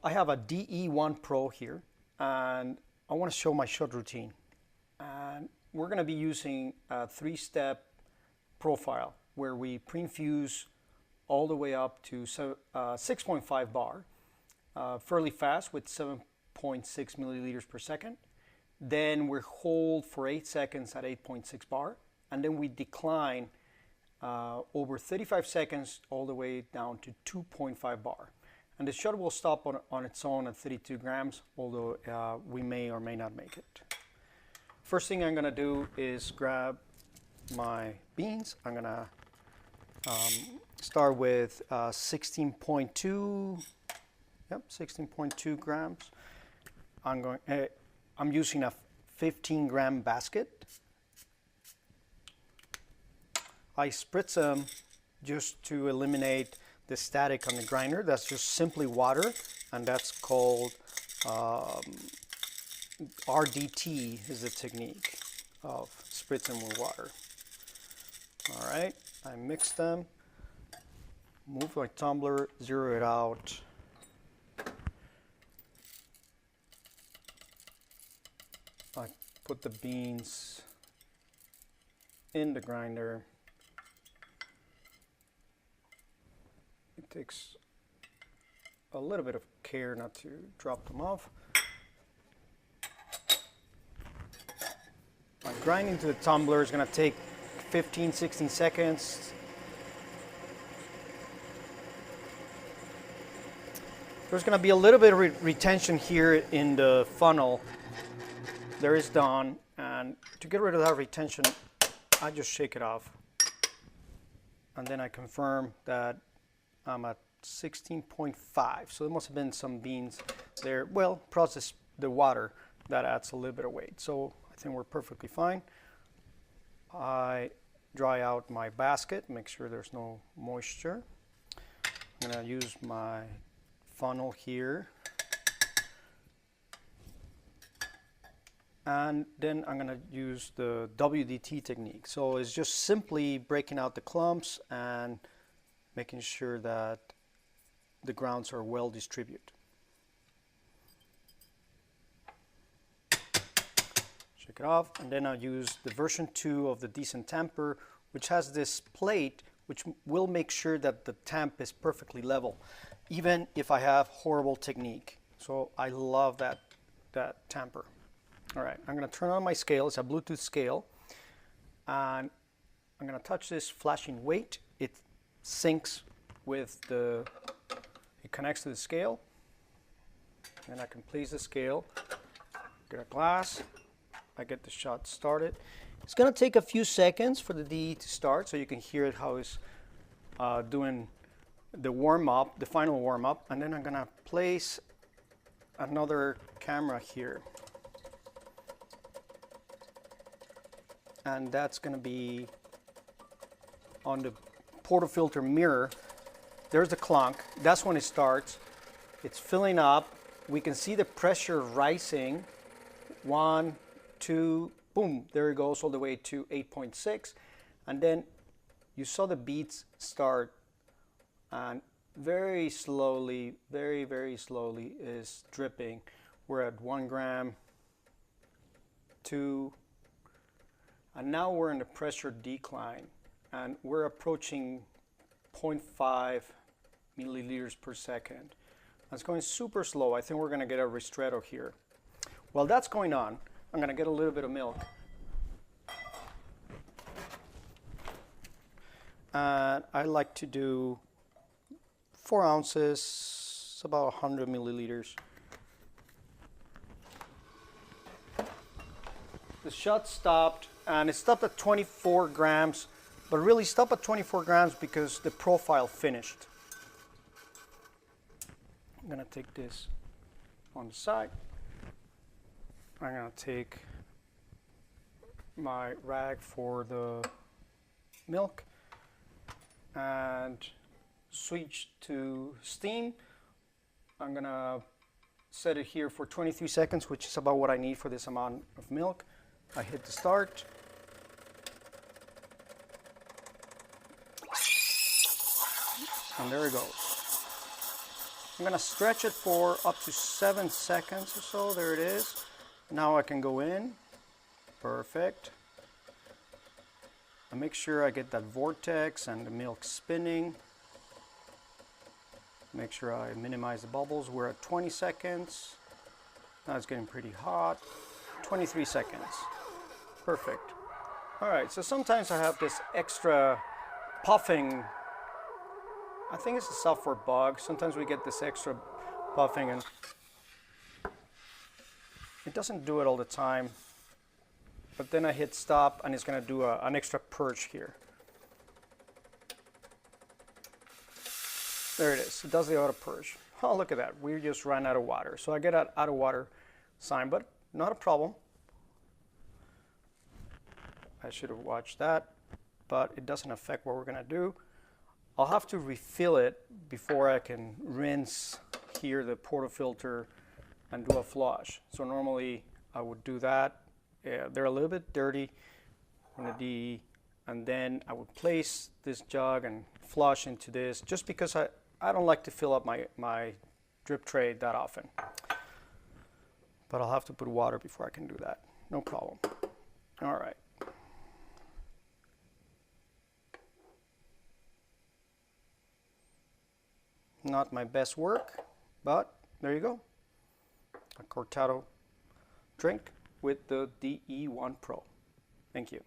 I have a DE1PRO here, and I want to show my shot routine. And we're going to be using a 3-step profile where we pre-infuse all the way up to 6.5 bar, fairly fast with 7.6 milliliters per second. Then we hold for 8 seconds at 8.6 bar, and then we decline over 35 seconds all the way down to 2.5 bar. And the shot will stop on its own at 32 grams, although we may or may not make it. First thing I'm going to do is grab my beans. I'm going to start with 16.2, yep, 16.2 grams. I'm using a 15-gram basket. I spritz them just to eliminate the static on the grinder. That's just simply water, and that's called RDT is the technique of spritzing with water. All right, I mix them, move my tumbler, zero it out. I put the beans in the grinder. It takes a little bit of care not to drop them off. My grinding to the tumbler is going to take 15-16 seconds. There's going to be a little bit of retention here in the funnel. There is done, and to get rid of that retention, I just shake it off. And then I confirm that I'm at 16.5, so there must have been some beans there. Well, process the water, that adds a little bit of weight. So I think we're perfectly fine. I dry out my basket, make sure there's no moisture. I'm gonna use my funnel here. And then I'm gonna use the WDT technique. So it's just simply breaking out the clumps and making sure that the grounds are well distributed. Shake it off, and then I'll use the version 2 of the Tamper, which has this plate which will make sure that the tamp is perfectly level, even if I have horrible technique. So I love that tamper. All right, I'm gonna turn on my scale. It's a Bluetooth scale, and I'm gonna touch this flashing weight. It syncs with it connects to the scale, and I can place the scale, get a glass, I get the shot started. It's gonna take a few seconds for the DE to start, so you can hear it how it's doing the warm-up, the final warm-up, and then I'm gonna place another camera here. And that's gonna be on the portafilter mirror. There's the clunk. That's when it starts. It's filling up. We can see the pressure rising. 1, 2, boom, there it goes all the way to 8.6. And then you saw the beads start, and very slowly, very, very slowly is dripping. We're at 1 gram, 2, and now we're in the pressure decline, and we're approaching 0.5 milliliters per second. That's going super slow. I think we're going to get a ristretto here. While that's going on, I'm going to get a little bit of milk. And I like to do 4 ounces, about 100 milliliters. The shot stopped, and it stopped at 24 grams, but really stopped at 24 grams because the profile finished. I'm gonna take this on the side. I'm gonna take my rag for the milk and switch to steam. I'm gonna set it here for 23 seconds, which is about what I need for this amount of milk. I hit the start. And there it goes. I'm going to stretch it for up to 7 seconds or so. There it is. Now I can go in. Perfect. I make sure I get that vortex and the milk spinning. Make sure I minimize the bubbles. We're at 20 seconds. Now it's getting pretty hot. 23 seconds. Perfect. All right, so sometimes I have this extra puffing. I think it's a software bug. Sometimes we get this extra puffing and it doesn't do it all the time. But then I hit stop and it's going to do an extra purge here. There it is. It does the auto purge. Oh, look at that. We just ran out of water. So I get an out of water sign, but not a problem. I should have watched that, but it doesn't affect what we're going to do. I'll have to refill it before I can rinse here the portafilter and do a flush. So normally I would do that. Yeah, they're a little bit dirty on the DE, and then I would place this jug and flush into this just because I don't like to fill up my drip tray that often. But I'll have to put water before I can do that. No problem. All right. Not my best work, but there you go. A cortado drink with the DE1PRO. Thank you.